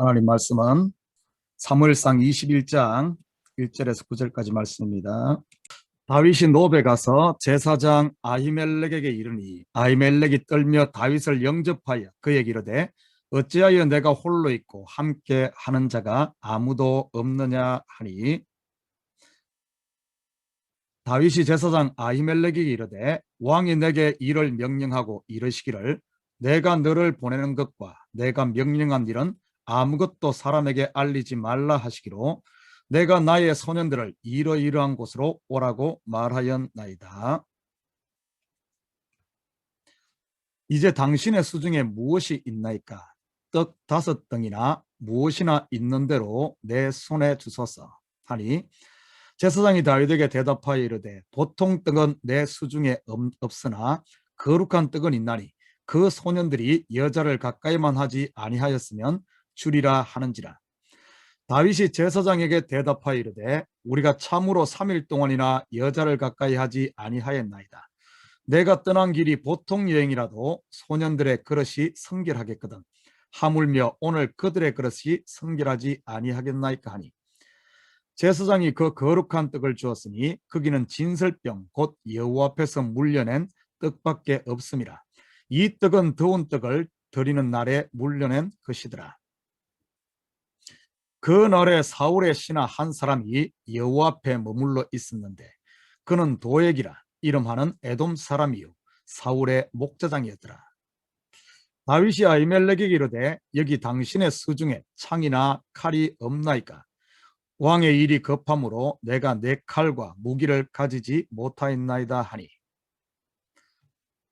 하나님 말씀은 사무엘상 21장 1절에서 9절까지 말씀입니다. 다윗이 노베 가서 제사장 아히멜렉에게 이르니 아히멜렉이 떨며 다윗을 영접하여 그에게 이르되 어찌하여 내가 홀로 있고 함께 하는 자가 아무도 없느냐 하니, 다윗이 제사장 아히멜렉에게 이르되 왕이 내게 일을 명령하고 이르시기를 내가 너를 보내는 것과 내가 명령한 일은 아무것도 사람에게 알리지 말라 하시기로 내가 나의 소년들을 이러이러한 곳으로 오라고 말하였나이다. 이제 당신의 수중에 무엇이 있나이까? 떡 5덩이나 무엇이나 있는 대로 내 손에 주소서 하니, 제사장이 다윗에게 대답하여 이르되 보통 떡은 내 수중에 없으나 거룩한 떡은 있나니 그 소년들이 여자를 가까이만 하지 아니하였으면 주리라 하는지라. 다윗이 제사장에게 대답하여 이르되 우리가 참으로 3일 동안이나 여자를 가까이 하지 아니하였나이다. 내가 떠난 길이 보통 여행이라도 소년들의 그릇이 성결하겠거든 하물며 오늘 그들의 그릇이 성결하지 아니하겠나이까 하니, 제사장이 그 거룩한 떡을 주었으니 거기는 진설병 곧 여호와 앞에서 물려낸 떡밖에 없음이라. 이 떡은 더운 떡을 드리는 날에 물려낸 것이더라. 그 날에 사울의 신하 한 사람이 여호와 앞에 머물러 있었는데 그는 도액이라 이름하는 에돔 사람이요 사울의 목자장이었더라. 다윗이 아히멜렉에게 이르되 여기 당신의 수중에 창이나 칼이 없나이까? 왕의 일이 급함으로 내가 내 칼과 무기를 가지지 못하였나이다 하니,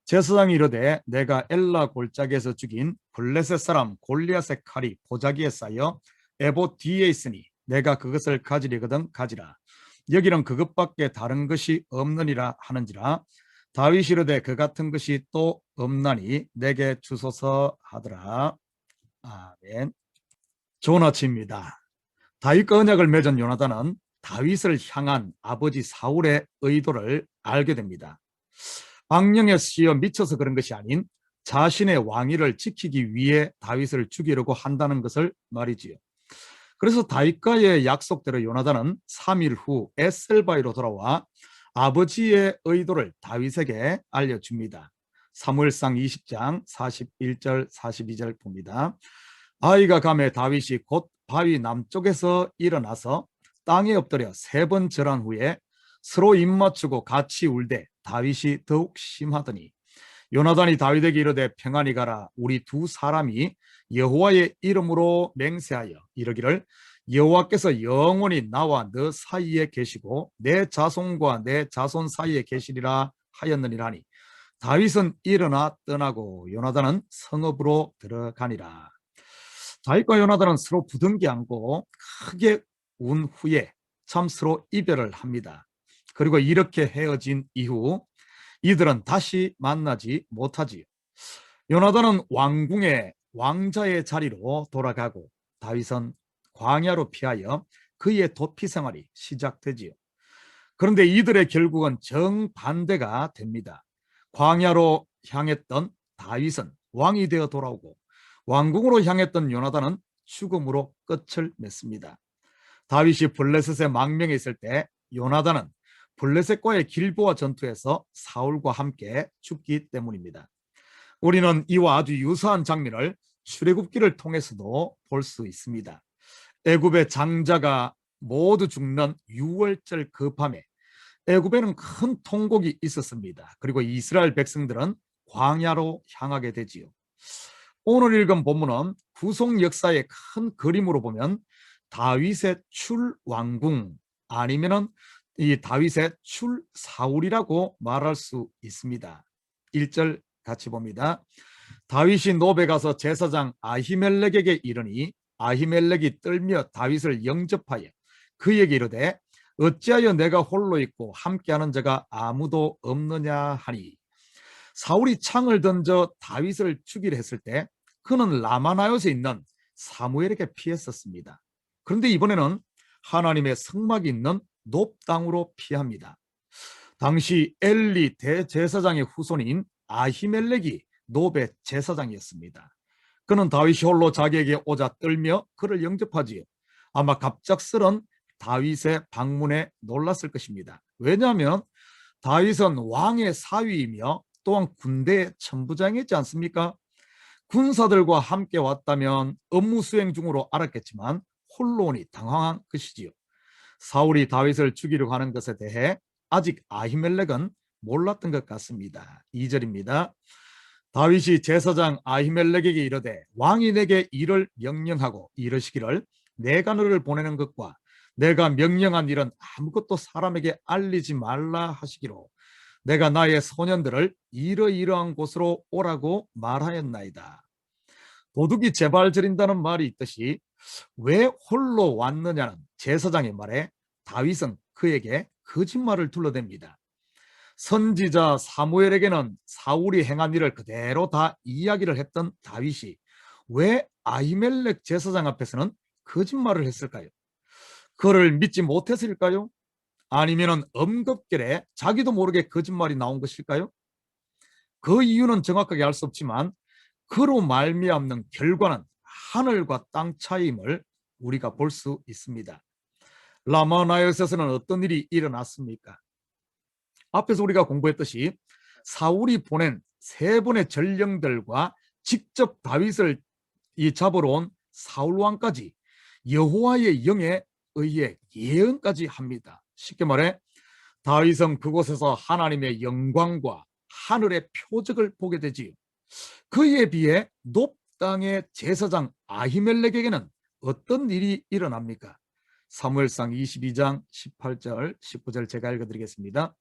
제사장이 이르되 내가 엘라 골짜기에서 죽인 블레셋 사람 골리앗의 칼이 보자기에 쌓여 에봇 뒤에 있으니 내가 그것을 가지려거든 가지라. 여기는 그것밖에 다른 것이 없느니라 하는지라. 다윗이 이르되 그 같은 것이 또 없나니 내게 주소서 하더라. 아멘. 좋은 아침입니다. 다윗과 언약을 맺은 요나단은 다윗을 향한 아버지 사울의 의도를 알게 됩니다. 방령에 씌어 미쳐서 그런 것이 아닌 자신의 왕위를 지키기 위해 다윗을 죽이려고 한다는 것을 말이지요. 그래서 다윗과의 약속대로 요나단은 3일 후 에셀바이로 돌아와 아버지의 의도를 다윗에게 알려줍니다. 사무엘상 20장 41절 42절 봅니다. 아이가 가매 다윗이 곧 바위 남쪽에서 일어나서 땅에 엎드려 3번 절한 후에 서로 입맞추고 같이 울되 다윗이 더욱 심하더니 요나단이 다윗에게 이르되 평안히 가라. 우리 두 사람이 여호와의 이름으로 맹세하여 이르기를 여호와께서 영원히 나와 너 사이에 계시고 내 자손과 내 자손 사이에 계시리라 하였느니라니, 다윗은 일어나 떠나고 요나단은 성읍으로 들어가니라. 다윗과 요나단은 서로 부둥켜 안고 크게 운 후에 참 서로 이별을 합니다. 그리고 이렇게 헤어진 이후 이들은 다시 만나지 못하지요. 요나단은 왕궁의 왕자의 자리로 돌아가고 다윗은 광야로 피하여 그의 도피 생활이 시작되지요. 그런데 이들의 결국은 정반대가 됩니다. 광야로 향했던 다윗은 왕이 되어 돌아오고 왕궁으로 향했던 요나단은 죽음으로 끝을 맺습니다. 다윗이 블레셋의 망명에 있을 때 요나단은 블레셋과의 길보아 전투에서 사울과 함께 죽기 때문입니다. 우리는 이와 아주 유사한 장면을 출애굽기를 통해서도 볼 수 있습니다. 애굽의 장자가 모두 죽는 유월절 그 밤에 애굽에는 큰 통곡이 있었습니다. 그리고 이스라엘 백성들은 광야로 향하게 되지요. 오늘 읽은 본문은 구속 역사의 큰 그림으로 보면 다윗의 출왕궁 아니면은 이 다윗의 출사울이라고 말할 수 있습니다. 1절 같이 봅니다. 다윗이 노베 가서 제사장 아히멜렉에게 이르니 아히멜렉이 떨며 다윗을 영접하여 그에게 이르되 어찌하여 내가 홀로 있고 함께하는 자가 아무도 없느냐 하니, 사울이 창을 던져 다윗을 죽이려 했을 때 그는 라마나요스에 있는 사무엘에게 피했었습니다. 그런데 이번에는 하나님의 성막이 있는 높 땅으로 피합니다. 당시 엘리 대제사장의 후손인 아히멜렉이 노베 제사장이었습니다. 그는 다윗이 홀로 자기에게 오자 떨며 그를 영접하지요. 아마 갑작스런 다윗의 방문에 놀랐을 것입니다. 왜냐하면 다윗은 왕의 사위이며 또한 군대의 천부장이지 않습니까? 군사들과 함께 왔다면 업무 수행 중으로 알았겠지만 홀로 오니 당황한 것이지요. 사울이 다윗을 죽이려고 하는 것에 대해 아직 아히멜렉은 몰랐던 것 같습니다. 2절입니다. 다윗이 제사장 아히멜렉에게 이르되 왕이 내게 이를 명령하고 이르시기를 내가 너를 보내는 것과 내가 명령한 일은 아무것도 사람에게 알리지 말라 하시기로 내가 나의 소년들을 이러이러한 곳으로 오라고 말하였나이다. 도둑이 제발 저린다는 말이 있듯이 왜 홀로 왔느냐는 제사장의 말에 다윗은 그에게 거짓말을 둘러댑니다. 선지자 사무엘에게는 사울이 행한 일을 그대로 다 이야기를 했던 다윗이 왜 아히멜렉 제사장 앞에서는 거짓말을 했을까요? 그를 믿지 못했을까요? 아니면 엄급결에 자기도 모르게 거짓말이 나온 것일까요? 그 이유는 정확하게 알 수 없지만 그로 말미암는 결과는 하늘과 땅 차이임을 우리가 볼 수 있습니다. 라마나요스에서는 어떤 일이 일어났습니까? 앞에서 우리가 공부했듯이 사울이 보낸 세 번의 전령들과 직접 다윗을 잡으러 온 사울 왕까지 여호와의 영에 의해 예언까지 합니다. 쉽게 말해 다윗은 그곳에서 하나님의 영광과 하늘의 표적을 보게 되지요. 그에 비해 높 땅의 제사장 아히멜렉에게는 어떤 일이 일어납니까? 사무엘상 22장 18절 19절 제가 읽어드리겠습니다.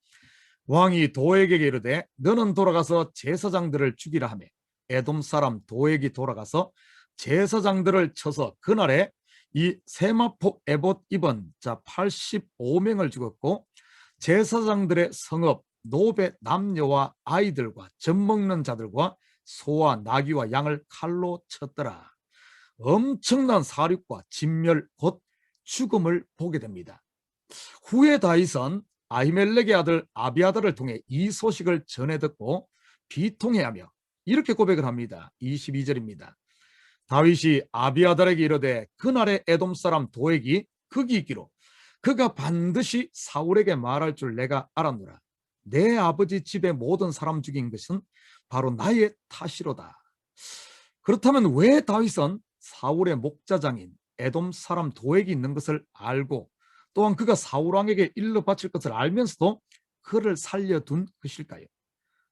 왕이 도액에게 이르되 너는 돌아가서 제사장들을 죽이라 하매 에돔 사람 도액이 돌아가서 제사장들을 쳐서 그날에 이 세마포 에봇 입은 자 85명을 죽였고 제사장들의 성읍 노베 남녀와 아이들과 젖먹는 자들과 소와 나귀와 양을 칼로 쳤더라. 엄청난 사륙과 진멸 곧 죽음을 보게 됩니다. 후에 다윗은 아히멜렉의 아들 아비아달을 통해 이 소식을 전해 듣고 비통해하며 이렇게 고백을 합니다. 22절입니다. 다윗이 아비아달에게 이르되 그날의 에돔 사람 도액이 거기 있기로 그가 반드시 사울에게 말할 줄 내가 알았노라. 내 아버지 집의 모든 사람 죽인 것은 바로 나의 탓이로다. 그렇다면 왜 다윗은 사울의 목자장인 에돔 사람 도액이 있는 것을 알고 또한 그가 사울 왕에게 일러 바칠 것을 알면서도 그를 살려둔 것일까요?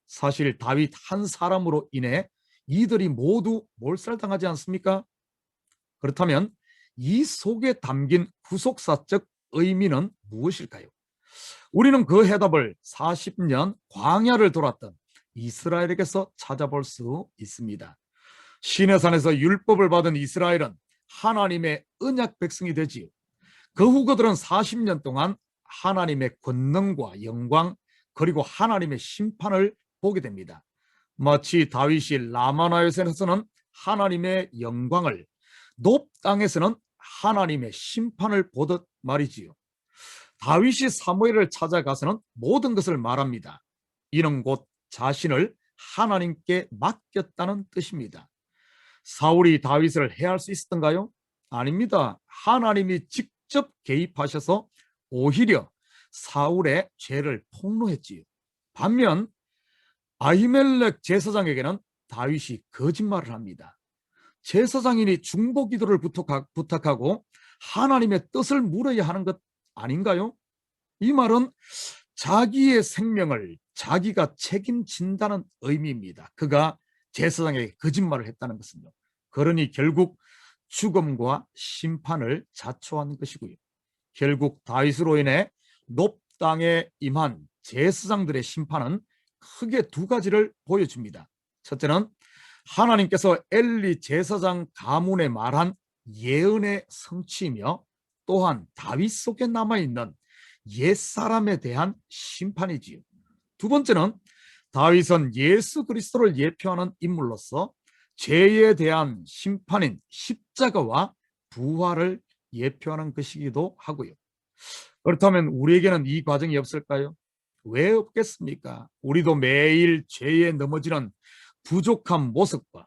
사실 다윗 한 사람으로 인해 이들이 모두 몰살당하지 않습니까? 그렇다면 이 속에 담긴 후속사적 의미는 무엇일까요? 우리는 그 해답을 40년 광야를 돌았던 이스라엘에게서 찾아볼 수 있습니다. 시내산에서 율법을 받은 이스라엘은 하나님의 언약 백성이 되지요. 그 후 그들은 40년 동안 하나님의 권능과 영광 그리고 하나님의 심판을 보게 됩니다. 마치 다윗이 라마나요셋에서는 하나님의 영광을 높 땅에서는 하나님의 심판을 보듯 말이지요. 다윗이 사무엘을 찾아가서는 모든 것을 말합니다. 이는 곧 자신을 하나님께 맡겼다는 뜻입니다. 사울이 다윗을 해할 수 있었던가요? 아닙니다. 하나님이 직접 개입하셔서 오히려 사울의 죄를 폭로했지요. 반면 아히멜렉 제사장에게는 다윗이 거짓말을 합니다. 제사장인이 중보기도를 부탁하고 하나님의 뜻을 물어야 하는 것 아닌가요? 이 말은 자기의 생명을 자기가 책임진다는 의미입니다. 그가 제사장에게 거짓말을 했다는 것은요. 그러니 결국 죽음과 심판을 자초한 것이고요. 결국 다윗으로 인해 높 땅에 임한 제사장들의 심판은 크게 두 가지를 보여줍니다. 첫째는 하나님께서 엘리 제사장 가문에 말한 예언의 성취이며 또한 다윗 속에 남아있는 옛사람에 대한 심판이지요. 두 번째는 다윗은 예수 그리스도를 예표하는 인물로서 죄에 대한 심판인 십자가와 부활을 예표하는 것이기도 하고요. 그렇다면 우리에게는 이 과정이 없을까요? 왜 없겠습니까? 우리도 매일 죄에 넘어지는 부족한 모습과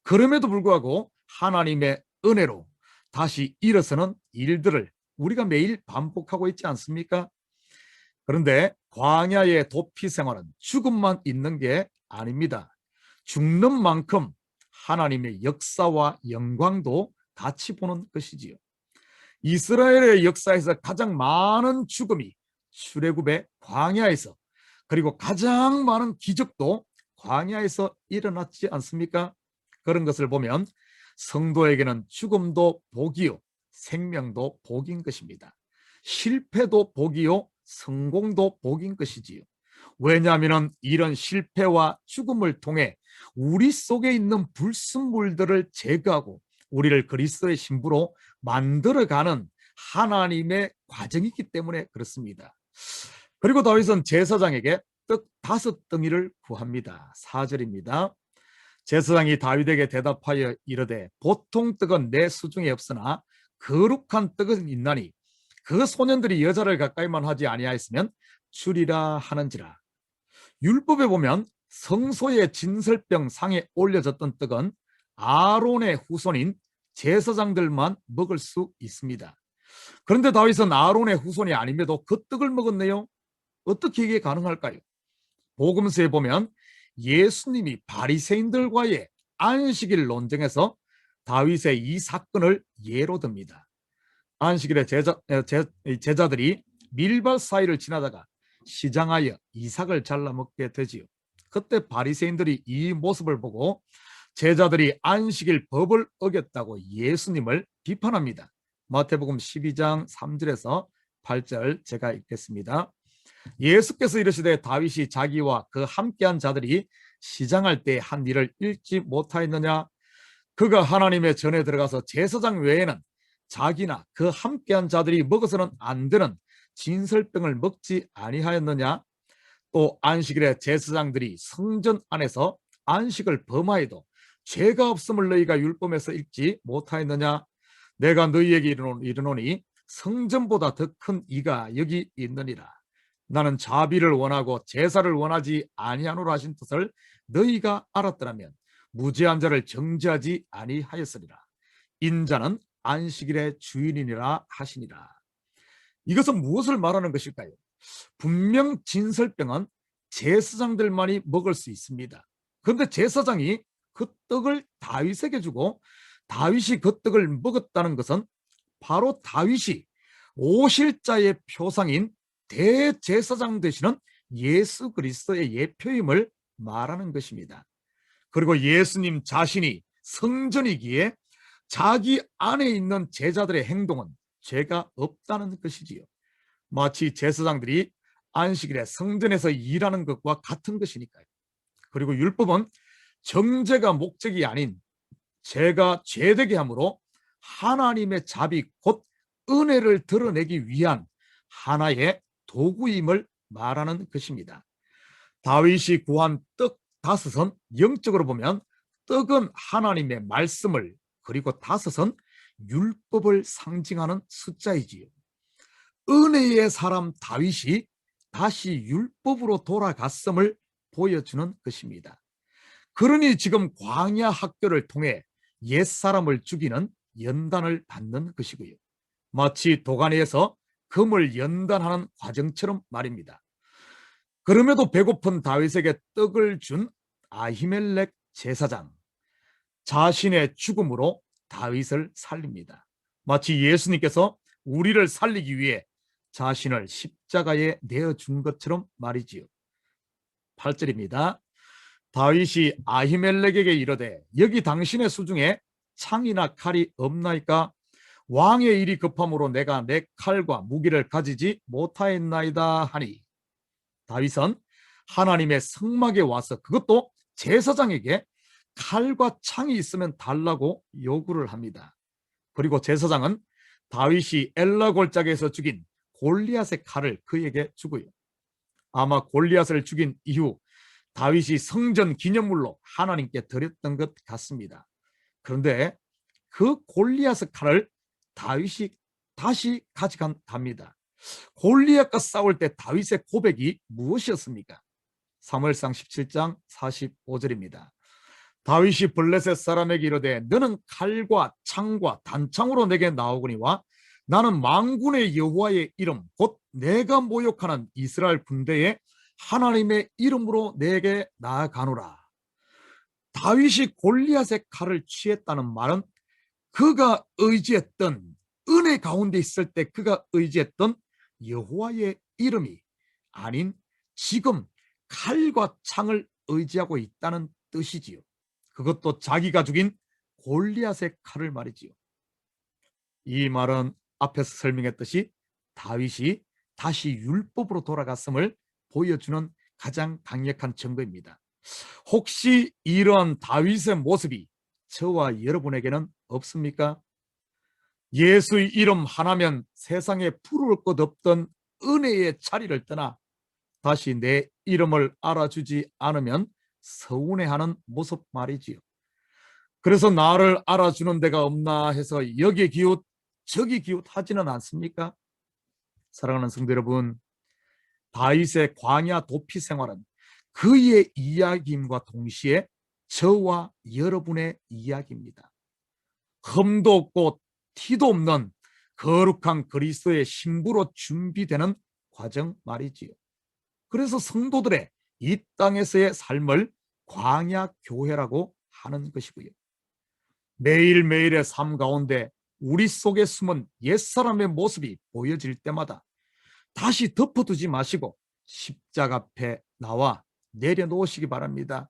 그럼에도 불구하고 하나님의 은혜로 다시 일어서는 일들을 우리가 매일 반복하고 있지 않습니까? 그런데 광야의 도피 생활은 죽음만 있는 게 아닙니다. 죽는 만큼 하나님의 역사와 영광도 같이 보는 것이지요. 이스라엘의 역사에서 가장 많은 죽음이 출애굽의 광야에서, 그리고 가장 많은 기적도 광야에서 일어났지 않습니까? 그런 것을 보면 성도에게는 죽음도 복이요 생명도 복인 것입니다. 실패도 복이요 성공도 복인 것이지요. 왜냐하면 이런 실패와 죽음을 통해 우리 속에 있는 불순물들을 제거하고 우리를 그리스도의 신부로 만들어가는 하나님의 과정이기 때문에 그렇습니다. 그리고 다윗은 제사장에게 떡 5덩이를 구합니다. 4절입니다. 제사장이 다윗에게 대답하여 이르되 보통 떡은 내 수중에 없으나 거룩한 떡은 있나니 그 소년들이 여자를 가까이만 하지 아니하였으면 주리라 하는지라. 율법에 보면 성소의 진설병 상에 올려졌던 떡은 아론의 후손인 제사장들만 먹을 수 있습니다. 그런데 다윗은 아론의 후손이 아님에도 그 떡을 먹었네요. 어떻게 이게 가능할까요? 복음서에 보면 예수님이 바리새인들과의 안식일 논쟁에서 다윗의 이 사건을 예로 듭니다. 안식일에 제자들이 밀밭 사이를 지나다가 시장하여 이삭을 잘라 먹게 되지요. 그때 바리새인들이 이 모습을 보고 제자들이 안식일 법을 어겼다고 예수님을 비판합니다. 마태복음 12장 3절에서 8절 제가 읽겠습니다. 예수께서 이르시되 다윗이 자기와 그 함께한 자들이 시장할 때 한 일을 읽지 못하였느냐? 그가 하나님의 전에 들어가서 제사장 외에는 자기나 그 함께한 자들이 먹어서는 안 되는 진설병을 먹지 아니하였느냐? 또 안식일에 제사장들이 성전 안에서 안식을 범하여도 죄가 없음을 너희가 율법에서 읽지 못하였느냐? 내가 너희에게 이르노니 성전보다 더 큰 이가 여기 있느니라. 나는 자비를 원하고 제사를 원하지 아니하노라 하신 뜻을 너희가 알았더라면 무죄한 자를 정죄하지 아니하였으리라. 인자는 안식일의 주인이니라 하시니라. 이것은 무엇을 말하는 것일까요? 분명 진설병은 제사장들만이 먹을 수 있습니다. 그런데 제사장이 그 떡을 다윗에게 주고 다윗이 그 떡을 먹었다는 것은 바로 다윗이 오실 자의 표상인 대제사장 되시는 예수 그리스도의 예표임을 말하는 것입니다. 그리고 예수님 자신이 성전이기에 자기 안에 있는 제자들의 행동은 죄가 없다는 것이지요. 마치 제사장들이 안식일에 성전에서 일하는 것과 같은 것이니까요. 그리고 율법은 정죄가 목적이 아닌 죄가 죄되게 함으로 하나님의 자비 곧 은혜를 드러내기 위한 하나의 도구임을 말하는 것입니다. 다윗이 구한 떡 5은 영적으로 보면 떡은 하나님의 말씀을, 그리고 5은 율법을 상징하는 숫자이지요. 은혜의 사람 다윗이 다시 율법으로 돌아갔음을 보여주는 것입니다. 그러니 지금 광야 학교를 통해 옛사람을 죽이는 연단을 받는 것이고요. 마치 도가니에서 금을 연단하는 과정처럼 말입니다. 그럼에도 배고픈 다윗에게 떡을 준 아히멜렉 제사장, 자신의 죽음으로 다윗을 살립니다. 마치 예수님께서 우리를 살리기 위해 자신을 십자가에 내어준 것처럼 말이지요. 8절입니다. 다윗이 아히멜렉에게 이르되 여기 당신의 수중에 창이나 칼이 없나이까? 왕의 일이 급함으로 내가 내 칼과 무기를 가지지 못하였나이다 하니, 다윗은 하나님의 성막에 와서 그것도 제사장에게 칼과 창이 있으면 달라고 요구를 합니다. 그리고 제사장은 다윗이 엘라 골짜기에서 죽인 골리앗의 칼을 그에게 주고요. 아마 골리앗을 죽인 이후 다윗이 성전 기념물로 하나님께 드렸던 것 같습니다. 그런데 그 골리앗의 칼을 다윗이 다시 가져갑니다. 골리앗과 싸울 때 다윗의 고백이 무엇이었습니까? 사무엘상 17장 45절입니다. 다윗이 블레셋 사람에게 이르되 너는 칼과 창과 단창으로 내게 나오거니와 나는 만군의 여호와의 이름 곧 내가 모욕하는 이스라엘 군대의 하나님의 이름으로 내게 나아가노라. 다윗이 골리앗의 칼을 취했다는 말은 그가 의지했던 은혜 가운데 있을 때 그가 의지했던 여호와의 이름이 아닌 지금 칼과 창을 의지하고 있다는 뜻이지요. 그것도 자기가 죽인 골리앗의 칼을 말이지요. 이 말은 앞에서 설명했듯이 다윗이 다시 율법으로 돌아갔음을 보여주는 가장 강력한 증거입니다. 혹시 이러한 다윗의 모습이 저와 여러분에게는 없습니까? 예수의 이름 하나면 세상에 부러울 것 없던 은혜의 자리를 떠나 다시 내 이름을 알아주지 않으면 서운해하는 모습 말이지요. 그래서 나를 알아주는 데가 없나 해서 여기 기웃 저기 기웃 하지는 않습니까? 사랑하는 성도 여러분, 다윗의 광야 도피 생활은 그의 이야기임과 동시에 저와 여러분의 이야기입니다. 흠도 없고 티도 없는 거룩한 그리스도의 신부로 준비되는 과정 말이지요. 그래서 성도들의 이 땅에서의 삶을 광야 교회라고 하는 것이고요. 매일매일의 삶 가운데 우리 속에 숨은 옛사람의 모습이 보여질 때마다 다시 덮어두지 마시고 십자가 앞에 나와 내려놓으시기 바랍니다.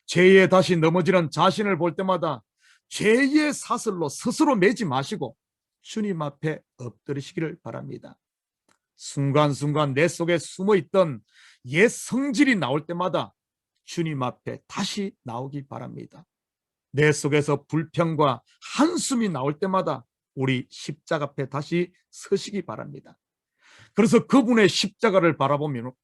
죄에 다시 넘어지는 자신을 볼 때마다 죄의 사슬로 스스로 매지 마시고 주님 앞에 엎드리시기를 바랍니다. 순간순간 내 속에 숨어있던 옛 성질이 나올 때마다 주님 앞에 다시 나오기 바랍니다. 내 속에서 불평과 한숨이 나올 때마다 우리 십자가 앞에 다시 서시기 바랍니다. 그래서 그분의 십자가를 바라보므로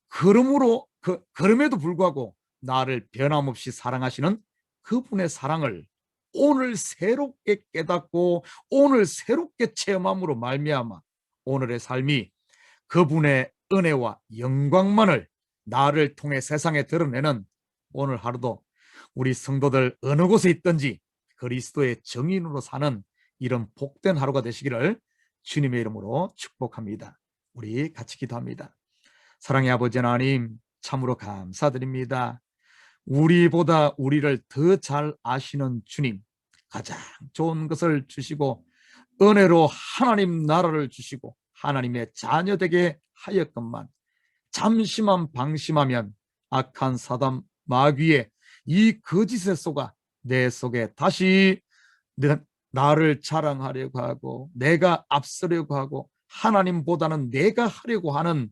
그럼에도 불구하고 나를 변함없이 사랑하시는 그분의 사랑을 오늘 새롭게 깨닫고 오늘 새롭게 체험함으로 말미암아 오늘의 삶이 그분의 은혜와 영광만을 나를 통해 세상에 드러내는 오늘 하루도 우리 성도들 어느 곳에 있든지 그리스도의 정인으로 사는 이런 복된 하루가 되시기를 주님의 이름으로 축복합니다. 우리 같이 기도합니다. 사랑의 아버지 하나님, 참으로 감사드립니다. 우리보다 우리를 더 잘 아시는 주님, 가장 좋은 것을 주시고 은혜로 하나님 나라를 주시고 하나님의 자녀 되게 하였건만 잠시만 방심하면 악한 사단 마귀의 이 거짓에 속아 내 속에 다시 나를 자랑하려고 하고 내가 앞서려고 하고 하나님보다는 내가 하려고 하는,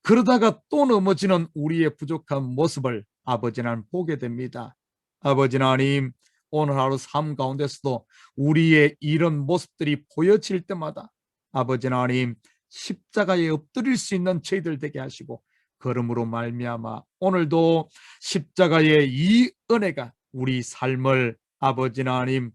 그러다가 또 넘어지는 우리의 부족한 모습을 아버지 하나님 보게 됩니다. 아버지 하나님, 오늘 하루 삶 가운데서도 우리의 이런 모습들이 보여질 때마다 아버지 하나님 십자가에 엎드릴 수 있는 저희들 되게 하시고 걸음으로 말미암아 오늘도 십자가의 이 은혜가 우리 삶을 아버지 하나님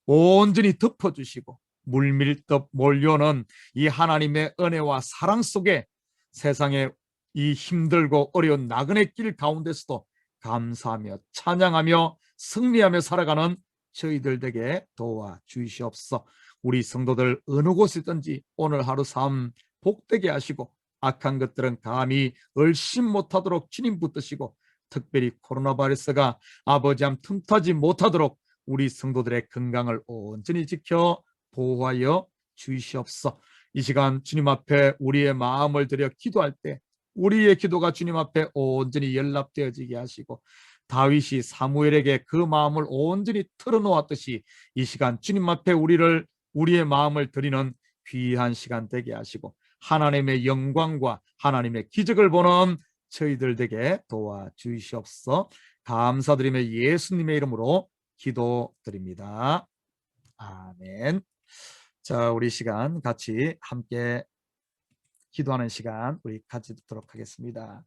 온전히 덮어주시고 물밀듯 몰려오는 이 하나님의 은혜와 사랑 속에 세상에 이 힘들고 어려운 나그네 길 가운데서도 감사하며 찬양하며 승리하며 살아가는 저희들 되게 도와주시옵소서. 우리 성도들 어느 곳이든지 오늘 하루 삶 복되게 하시고 악한 것들은 감히 얼씬 못하도록 주님 붙드시고 특별히 코로나 바이러스가 아버지함 틈타지 못하도록 우리 성도들의 건강을 온전히 지켜 보호하여 주시옵소서. 이 시간 주님 앞에 우리의 마음을 들여 기도할 때 우리의 기도가 주님 앞에 온전히 연락되어지게 하시고 다윗이 사무엘에게 그 마음을 온전히 털어놓았듯이 이 시간 주님 앞에 우리의 마음을 드리는 귀한 시간 되게 하시고 하나님의 영광과 하나님의 기적을 보는 저희들 되게 도와주시옵소서. 감사드리며 예수님의 이름으로 기도드립니다. 아멘. 자, 우리 시간 같이 함께 기도하는 시간 우리 가지도록 하겠습니다.